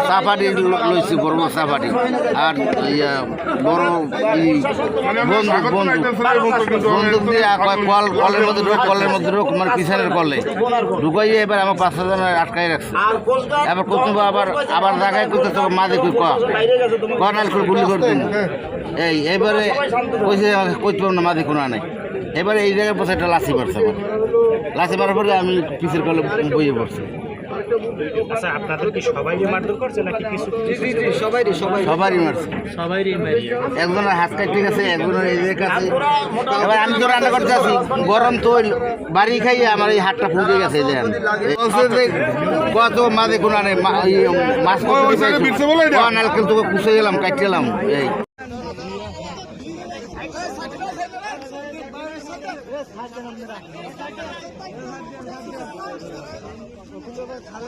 চাপাটি লইছি, বড় বড় চাপাটি। আর বড় বন্দুক দিয়ে কলের মধ্যে ঢোক মানে পিছনের কলে ঢুকাইয়ে এবার আমার 5-6 জন আটকাই রাখছে। এবার করতে আবার জায়গায় করতে তো মাঝে কনাল করে গুলি করে দিন। এইবারে কইছে কইতে পারবো না, মাঝে কোনো নাই। এবারে এই জায়গায় বসে একটা লাঠি মারছে, আমার লাঠি মারার পরে আমি পিছের কলে বইয়ে পড়ছি। আচ্ছা, আপনাদের কি সবাই মারধর করছে নাকি কিছু? সবারই মারছে, একজনের হাত কাটতে গেছে, একজনের এই জায়গায় কাছে। এবার আমি তো রান্না করতে আছি, গরম তো বাড়ি খাইয়ে আমার এই হাতটা ফুটে গেছে। কত মাঝে কোনো নেই, মাছ নারকেল তোকে কুষে গেলাম, কাটতে গেলাম। এই ভালো